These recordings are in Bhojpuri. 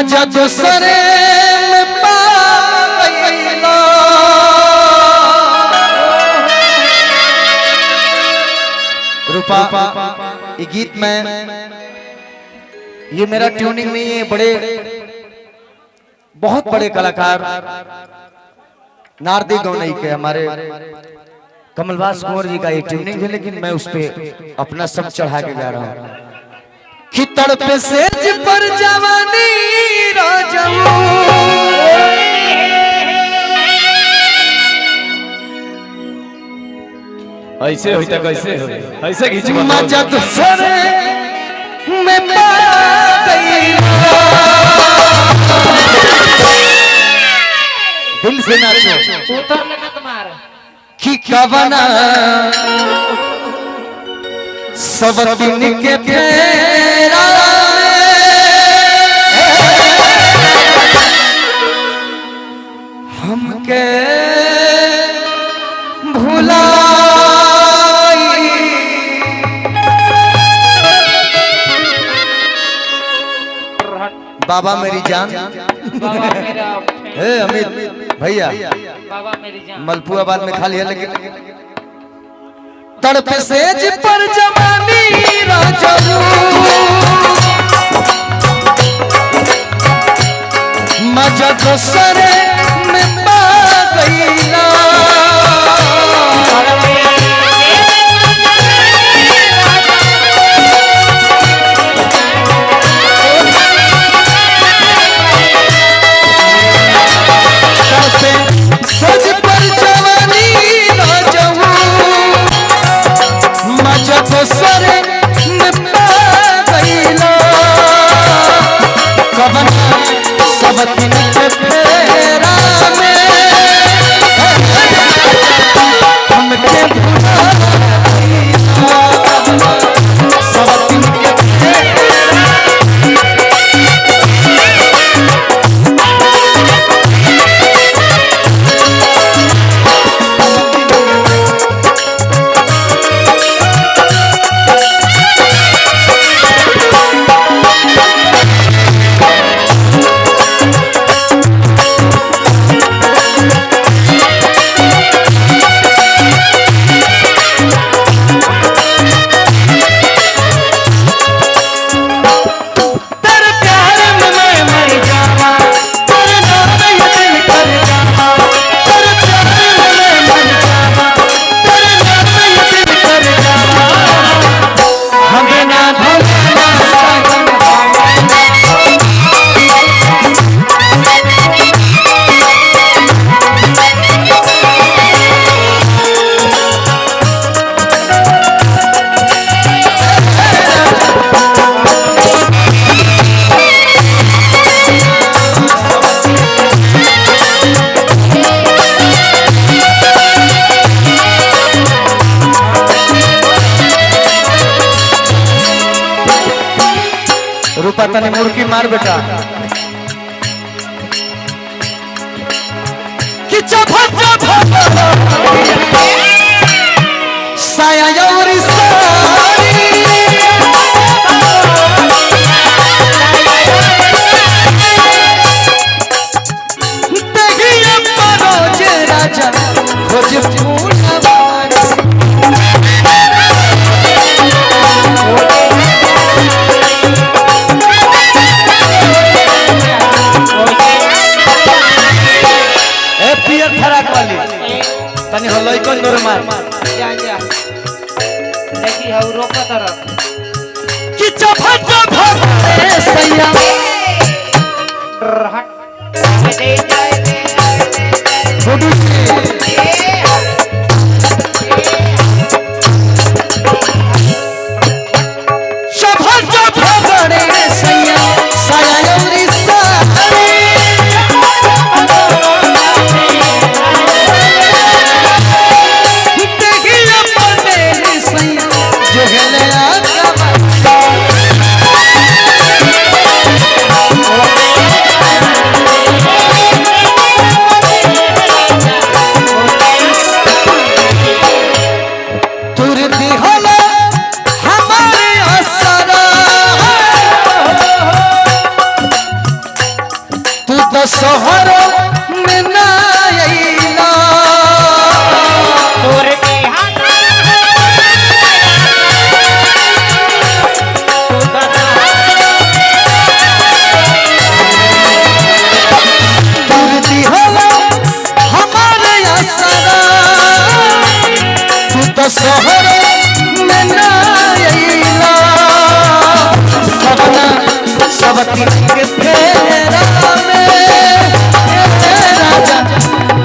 मजा दूसरे में पा गईला। रूपा ये गीत में ये मेरा ट्यूनिंग नहीं है, बड़े बहुत बड़े कलाकार नारदी गौनई के हमारे कमलवास कुंवर जी का ये ट्यूनिंग है, लेकिन मैं उस पे अपना सब चढ़ा के गा रहा हूँ। कि तड़पे सेज पर जवानी राजाऊ ऐसे होता कैसे हो ऐसे खींच मजा दूसरे में पा गईला। दिल से नाचो उतर लेना तुम्हारा कि कवना सब दिन के फेरा हमके भुलाई। बाबा मेरी जान बाबा मेरा हे अमित भैया बाबा मेरी जान मलपुआ बाद में खा लिया, लेकिन तड़पे सेज पर जवानी राजाऊ मजा दूसरे में पा गईला। सज पर जवानी राजाऊ मजा दूसरे में पा गईला। कवना सब दिन के फेरा में हमके भुलाई। सब दिन के रूपा तने मुर्गी मार बेटा कि साया और सारी देखिए परोज राजा खोज फूलवारी। पियर फराक वाली तनी हलई कौन गोर मार जा जा देखी हो रोका तरफ कि चफा चफा ए सैया हट दे जाए गुडू चफा चफा बड़े सैया साया औरी सारी जो गले आका सोहर में ना अइला दूर दिहला हमारे असरा तू तो सोहर में ना अइला कवना सबती के फेरा में ए राजा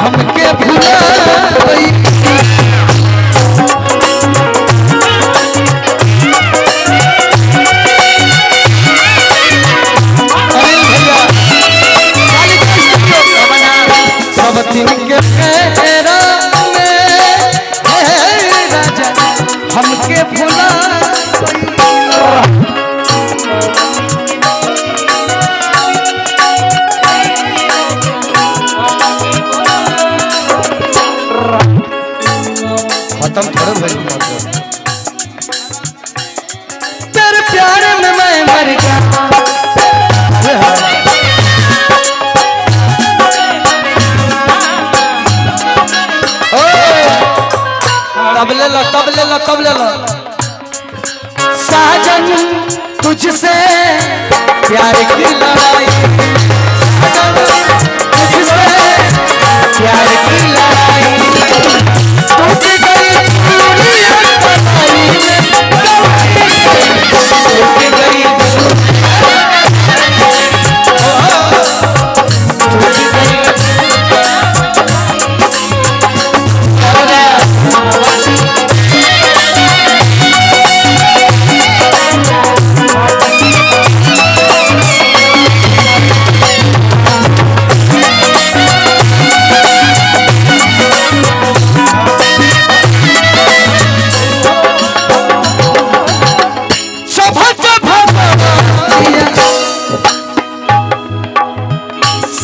हमके भुला गई सबती के फेरा में ए राजा हमके भुला गई खत्म करो भाई तेरे प्यार में मैं मर गया तब ले लो साजन तुझसे प्यार की लड़ाई साजन तुझसे प्यार की लड़ाई टूट गई दुनिया बनाई में टूट गई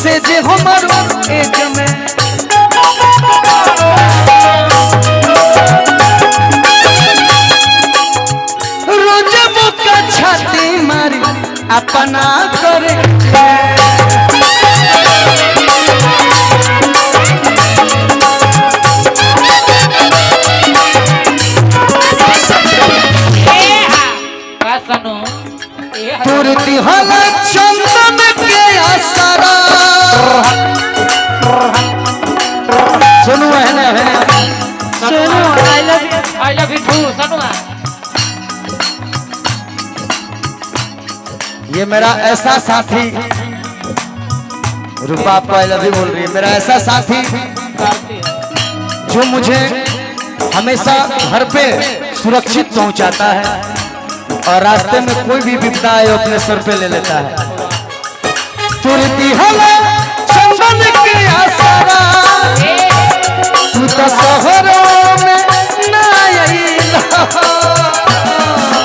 से जे हमारो एक में रोज मुका छाती मारी अपना करे तुरती हला चंदन के असरा सुनो है सुनो आई लव यू टू सुनो ये मेरा ऐसा साथी रूपा आपको आई लव यू बोल रही है मेरा ऐसा साथी जो मुझे हमेशा घर पे सुरक्षित पहुंचाता है और रास्ते में कोई भी विपदा है अपने सर पे ले लेता है तुरती हला चंदन के आसरा तू तो शहरों में ना अइला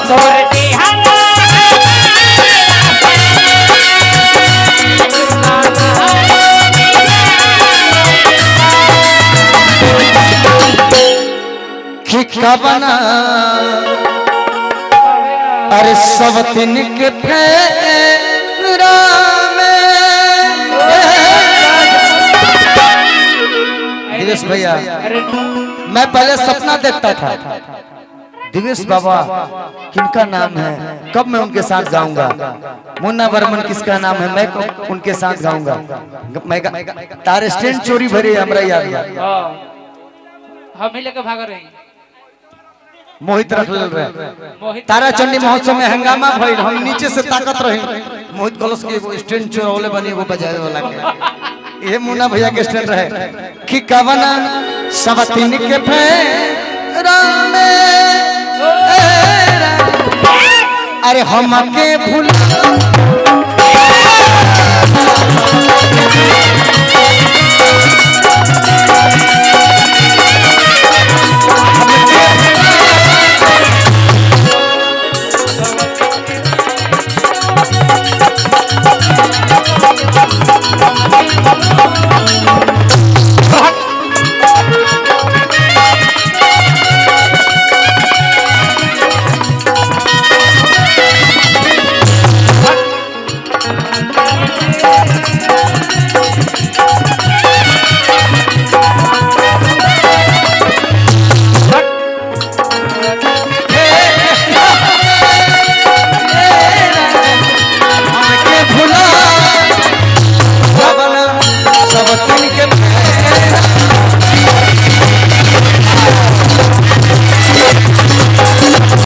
तुरती हला कि कबना अरे सब दिन के फेरा में दिवेश भैया मैं पहले सपना देखता था दिवेश बाबा किनका नाम है कब मैं उनके साथ गाऊंगा मुन्ना बर्मन किसका नाम है मैं कब उनके साथ गाऊंगा मैं तारे स्टैंड चोरी भरी हमरा याद है हम ही लेके भाग रहे हैं मोहित रख ले रहे मोहित तारा चंडी महोत्सव में हंगामा भइल हम नीचे से ताकत रही मोहित कलश के वो स्टैंड चोरौले बनी वो बजाए वाला के ये मुन्ना भैया के स्टैंड रहे कि कवना सब तीन के फेरा में अरे हम के भूल सवतीन के